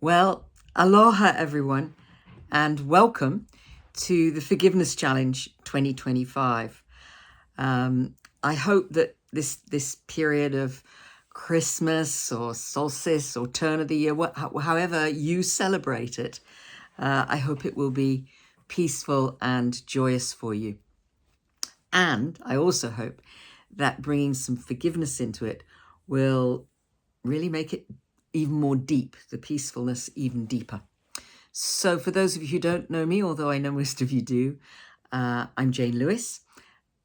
Well, aloha everyone, and welcome to the Forgiveness Challenge 2025. I hope that this period of Christmas or solstice or turn of the year, however you celebrate it, I hope it will be peaceful and joyous for you. And I also hope that bringing some forgiveness into it will really make it even more deep, the peacefulness even deeper. So for those of you who don't know me, although I know most of you do, I'm Jane Lewis,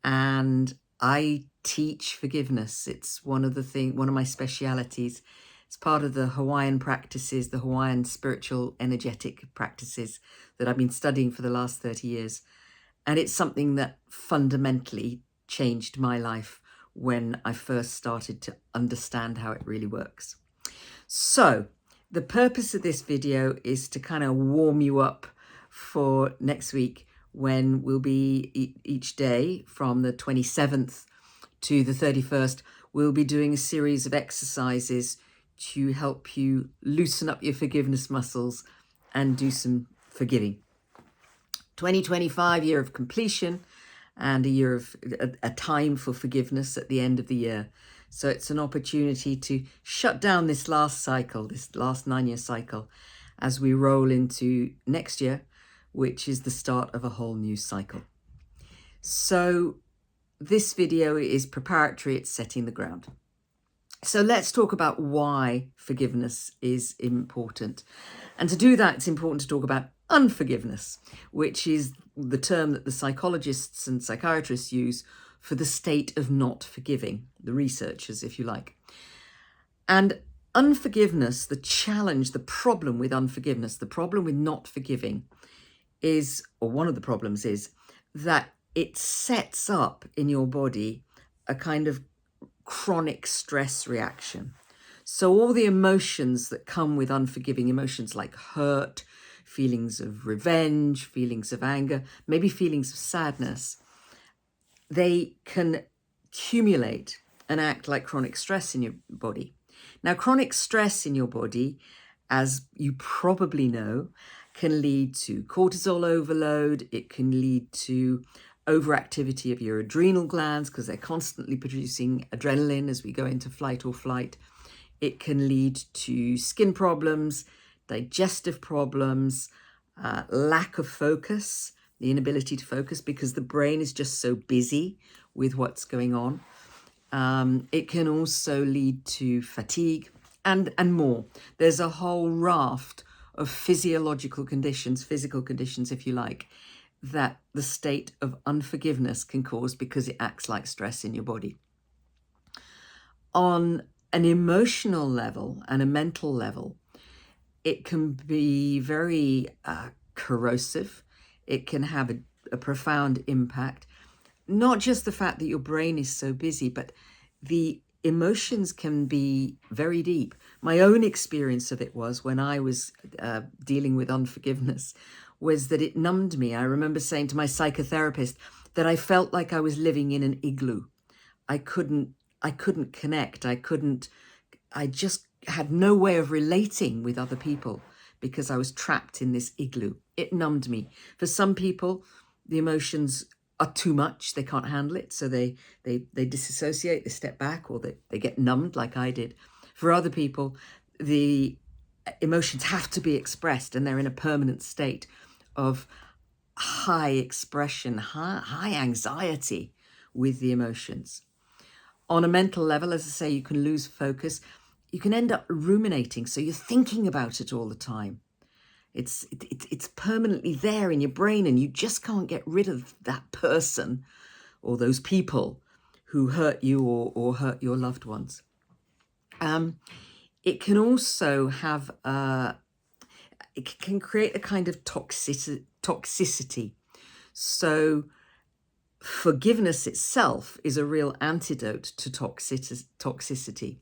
and I teach forgiveness. It's one of my specialities. It's part of the Hawaiian practices, the Hawaiian spiritual energetic practices that I've been studying for the last 30 years. And it's something that fundamentally changed my life when I first started to understand how it really works. So the purpose of this video is to kind of warm you up for next week, when we'll be each day from the 27th to the 31st, we'll be doing a series of exercises to help you loosen up your forgiveness muscles and do some forgiving. 2025, year of completion, and a year of a time for forgiveness at the end of the year. So it's an opportunity to shut down this last cycle, this last 9-year cycle, as we roll into next year, which is the start of a whole new cycle. So this video is preparatory, it's setting the ground. So let's talk about why forgiveness is important. And to do that, it's important to talk about unforgiveness, which is the term that the psychologists and psychiatrists use for the state of not forgiving, the researchers, if you like. And unforgiveness, the challenge, the problem with unforgiveness, the problem with not forgiving is, or one of the problems is, that it sets up in your body a kind of chronic stress reaction. So all the emotions that come with unforgiving, emotions like hurt, feelings of revenge, feelings of anger, maybe feelings of sadness, they can accumulate and act like chronic stress in your body. Now, chronic stress in your body, as you probably know, can lead to cortisol overload. It can lead to overactivity of your adrenal glands because they're constantly producing adrenaline as we go into fight or flight. It can lead to skin problems, digestive problems, lack of focus, the inability to focus because the brain is just so busy with what's going on. It can also lead to fatigue and more. There's a whole raft of physiological conditions, physical conditions, if you like, that the state of unforgiveness can cause because it acts like stress in your body. On an emotional level and a mental level, it can be very corrosive. It can have a profound impact. Not just the fact that your brain is so busy, but the emotions can be very deep. My own experience of it was when I was dealing with unforgiveness was that it numbed me. I remember saying to my psychotherapist that I felt like I was living in an igloo. I couldn't connect. I just had no way of relating with other people because I was trapped in this igloo. It numbed me. For some people, the emotions are too much. They can't handle it. So they disassociate, they step back, or they get numbed like I did. For other people, the emotions have to be expressed and they're in a permanent state of high expression, high anxiety with the emotions. On a mental level, as I say, you can lose focus. You can end up ruminating. So you're thinking about it all the time. It's permanently there in your brain and you just can't get rid of that person or those people who hurt you or hurt your loved ones. It can also have, it can create a kind of toxicity. So forgiveness itself is a real antidote to toxicity.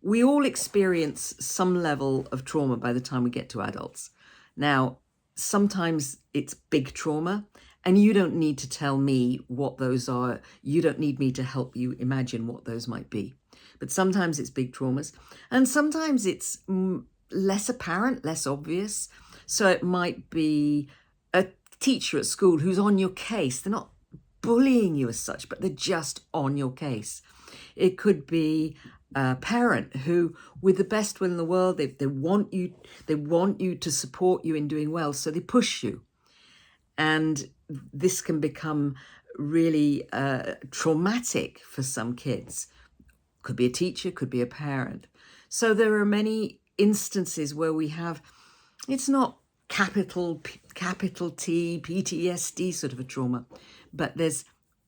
We all experience some level of trauma by the time we get to adults. Now, sometimes it's big trauma, and you don't need to tell me what those are. You don't need me to help you imagine what those might be. But sometimes it's big traumas, and sometimes it's less apparent, less obvious. So it might be a teacher at school who's on your case. They're not bullying you as such, but they're just on your case. It could be a parent who, with the best will in the world, they want you to support you in doing well, so they push you. And this can become really traumatic for some kids. Could be a teacher, could be a parent. So there are many instances where we have, it's not capital T, PTSD sort of a trauma, but there's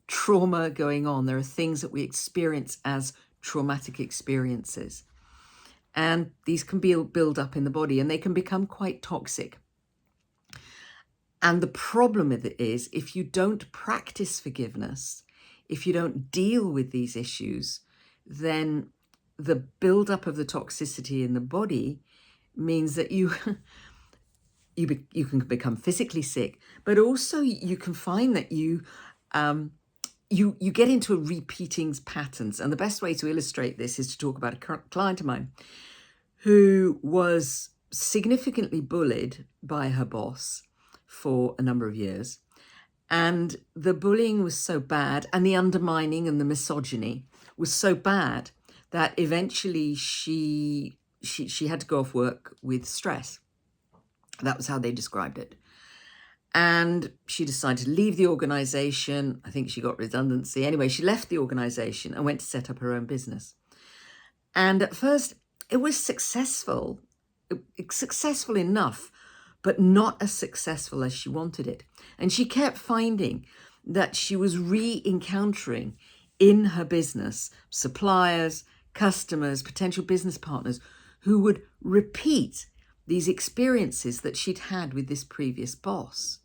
trauma going on. There are things that we experience as traumatic experiences. And these can build up in the body, and they can become quite toxic. And the problem with it is, if you don't practice forgiveness, if you don't deal with these issues, then the buildup of the toxicity in the body means that you can become physically sick, but also you can find that you get into repeating patterns. And the best way to illustrate this is to talk about a client of mine who was significantly bullied by her boss for a number of years. And the bullying was so bad, and the undermining and the misogyny was so bad, that eventually she had to go off work with stress. That was how they described it. And she decided to leave the organization. I think she got redundancy. Anyway, she left the organization and went to set up her own business. And at first, it was successful enough, but not as successful as she wanted it. And she kept finding that she was re-encountering in her business suppliers, customers, potential business partners who would repeat these experiences that she'd had with this previous boss.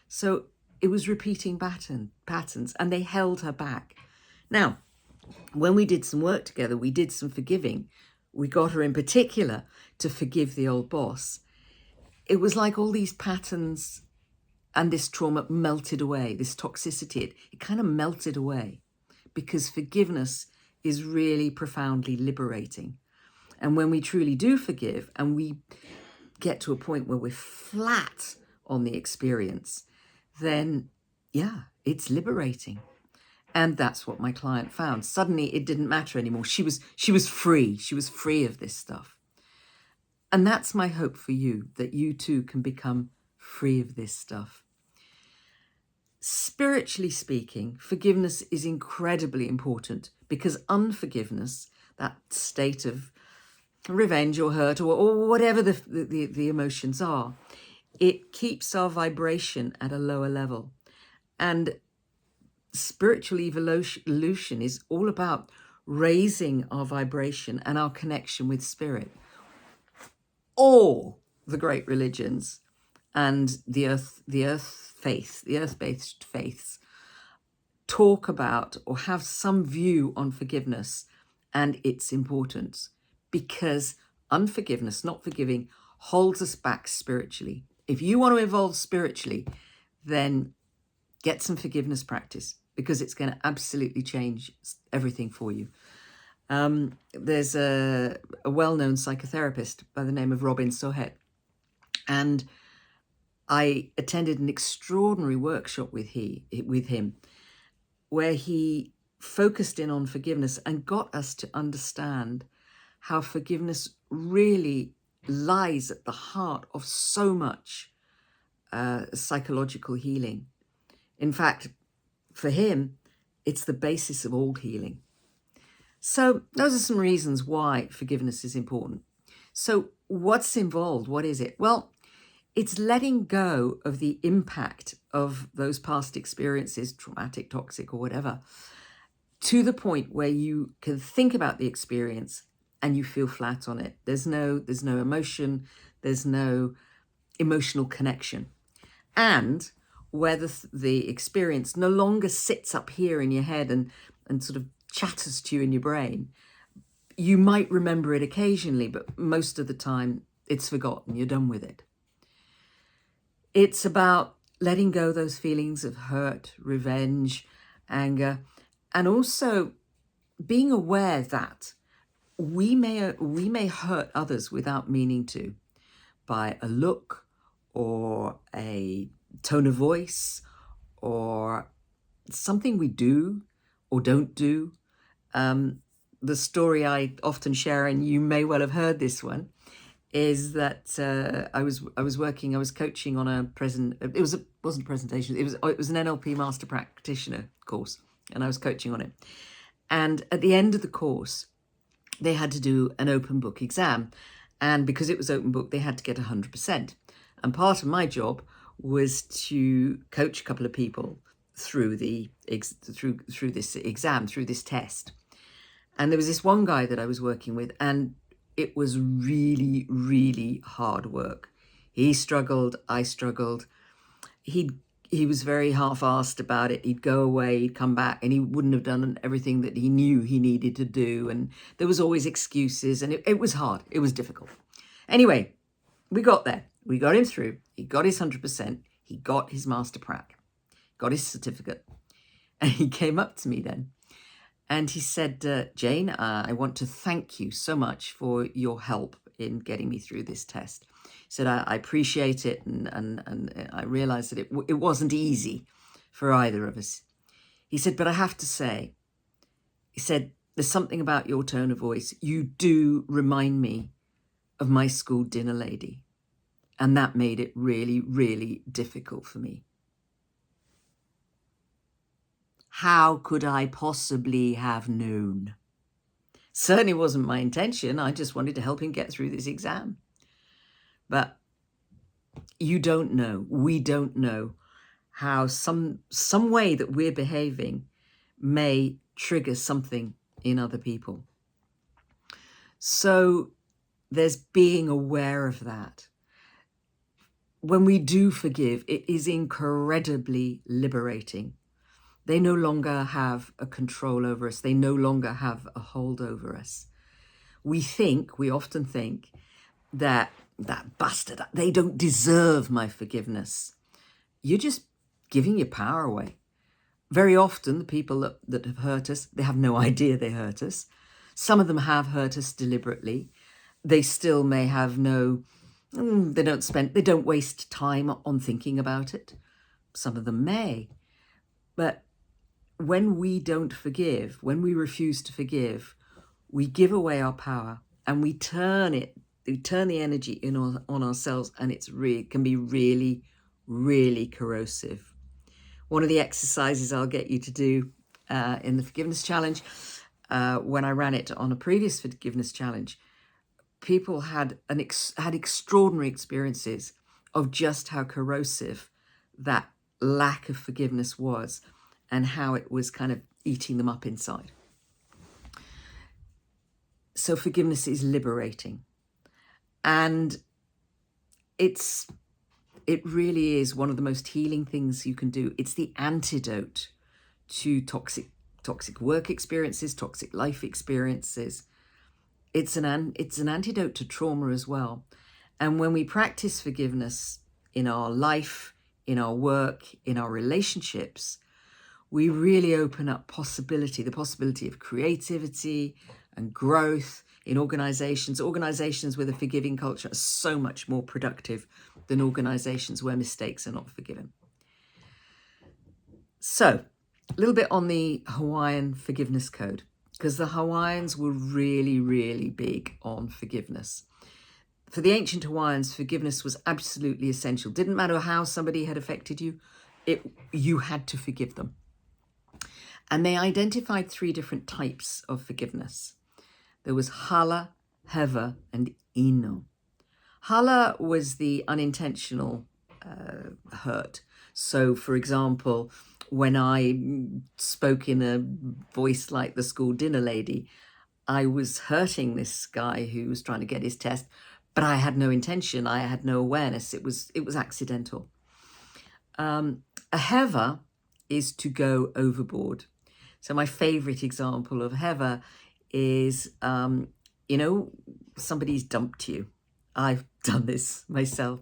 So it was repeating patterns, and they held her back. Now, when we did some work together, we did some forgiving. We got her in particular to forgive the old boss. It was like all these patterns and this trauma melted away, this toxicity, it kind of melted away, because forgiveness is really profoundly liberating. And when we truly do forgive and we get to a point where we're flat on the experience, then yeah, it's liberating. And that's what my client found. Suddenly it didn't matter anymore. She was free. She was free of this stuff. And that's my hope for you, that you too can become free of this stuff. Spiritually speaking, forgiveness is incredibly important, because unforgiveness, that state of revenge or hurt or whatever the emotions are, it keeps our vibration at a lower level. And spiritual evolution is all about raising our vibration and our connection with spirit. All the great religions and the earth-based faiths talk about or have some view on forgiveness and its importance, because unforgiveness, not forgiving, holds us back spiritually. If you want to evolve spiritually, then get some forgiveness practice, because it's going to absolutely change everything for you. There's a well-known psychotherapist by the name of Robin Sohet, and I attended an extraordinary workshop with him, where he focused in on forgiveness and got us to understand how forgiveness really lies at the heart of so much psychological healing. In fact, for him, it's the basis of all healing. So those are some reasons why forgiveness is important. So what's involved? What is it? Well, it's letting go of the impact of those past experiences, traumatic, toxic, or whatever, to the point where you can think about the experience and you feel flat on it. There's no emotion, there's no emotional connection. And where the experience no longer sits up here in your head and sort of chatters to you in your brain. You might remember it occasionally, but most of the time it's forgotten. You're done with it. It's about letting go those feelings of hurt, revenge, anger, and also being aware that we may hurt others without meaning to, by a look or a tone of voice or something we do or don't do. The story I often share, and you may well have heard this one, is that I was coaching on a wasn't a presentation, it was an NLP master practitioner course, and I was coaching on it. And at the end of the course, they had to do an open book exam, and because it was open book, they had to get 100%. And part of my job was to coach a couple of people through through this exam, through this test. And there was this one guy that I was working with, and it was really, really hard work. He struggled, I struggled. He was very half-assed about it. He'd go away, he'd come back, and he wouldn't have done everything that he knew he needed to do. And there was always excuses, and it was hard. It was difficult. Anyway, we got there. We got him through. He got his 100%. He got his master prac, got his certificate. And he came up to me then, and he said, Jane, I want to thank you so much for your help in getting me through this test. He said, I appreciate it, and I realized that it wasn't easy for either of us. He said, but I have to say, he said, there's something about your tone of voice. You do remind me of my school dinner lady. And that made it really, really difficult for me. How could I possibly have known? Certainly wasn't my intention. I just wanted to help him get through this exam. But you don't know, we don't know how some way that we're behaving may trigger something in other people. So there's being aware of that. When we do forgive, it is incredibly liberating. They no longer have a control over us. They no longer have a hold over us. We often think that bastard, they don't deserve my forgiveness. You're just giving your power away. Very often, the people that have hurt us, they have no idea they hurt us. Some of them have hurt us deliberately. They still may have they don't waste time on thinking about it. Some of them may. But when we don't forgive, when we refuse to forgive, we give away our power, and we turn the energy on ourselves, and can be really, really corrosive. One of the exercises I'll get you to do in the forgiveness challenge, when I ran it on a previous forgiveness challenge, people had extraordinary experiences of just how corrosive that lack of forgiveness was, and how it was kind of eating them up inside. So forgiveness is liberating. And it really is one of the most healing things you can do. It's the antidote to toxic work experiences, toxic life experiences. It's an antidote to trauma as well. And when we practice forgiveness in our life, in our work, in our relationships, we really open up the possibility of creativity and growth in organizations. Organizations with a forgiving culture are so much more productive than organizations where mistakes are not forgiven. So, a little bit on the Hawaiian forgiveness code, because the Hawaiians were really, really big on forgiveness. For the ancient Hawaiians, forgiveness was absolutely essential. Didn't matter how somebody had affected you, you had to forgive them. And they identified 3 different types of forgiveness. There was hala, heva, and ino. Hala was the unintentional hurt. So, for example, when I spoke in a voice like the school dinner lady, I was hurting this guy who was trying to get his test, but I had no intention. I had no awareness. It was accidental. A heva is to go overboard. So my favorite example of heva is, somebody's dumped you. I've done this myself.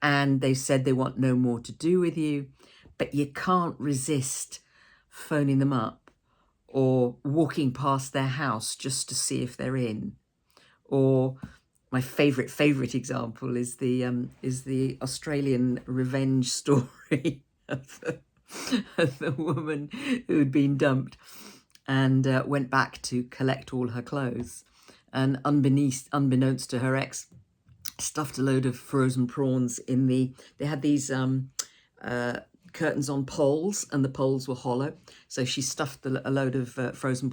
And they've said they want no more to do with you, but you can't resist phoning them up or walking past their house just to see if they're in. Or my favorite example is the Australian revenge story of the woman who'd been dumped and went back to collect all her clothes, and unbeknownst to her ex, stuffed a load of frozen prawns in the. They had these curtains on poles, and the poles were hollow, so she stuffed a load of frozen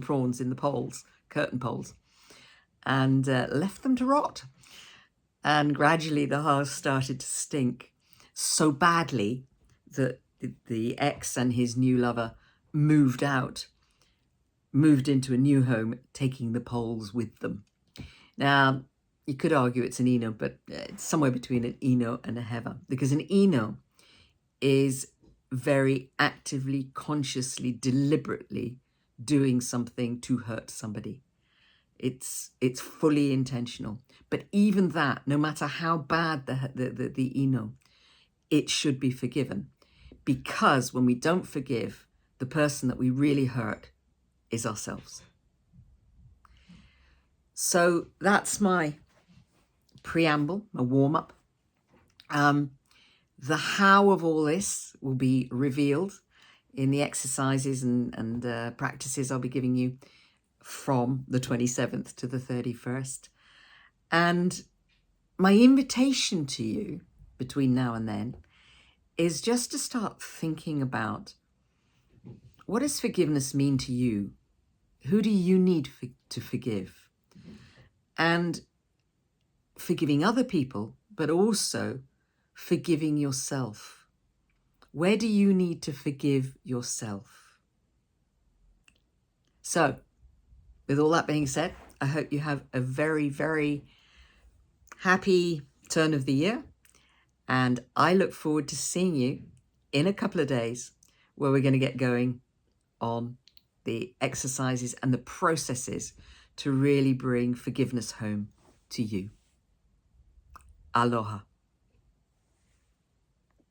prawns in the curtain poles, and left them to rot. And gradually the house started to stink so badly that the ex and his new lover moved into a new home, taking the poles with them. Now, you could argue it's an Eno, but it's somewhere between an Eno and a Hever, because an Eno is very actively, consciously, deliberately doing something to hurt somebody. It's fully intentional. But even that, no matter how bad the Eno, it should be forgiven. Because when we don't forgive, the person that we really hurt is ourselves. So that's my preamble, my warm-up. The how of all this will be revealed in the exercises and practices I'll be giving you from the 27th to the 31st. And my invitation to you between now and then is just to start thinking about, what does forgiveness mean to you? Who do you need to forgive? And forgiving other people, but also forgiving yourself. Where do you need to forgive yourself? So, with all that being said, I hope you have a very, very happy turn of the year. And I look forward to seeing you in a couple of days, where we're going to get going on the exercises and the processes to really bring forgiveness home to you. Aloha.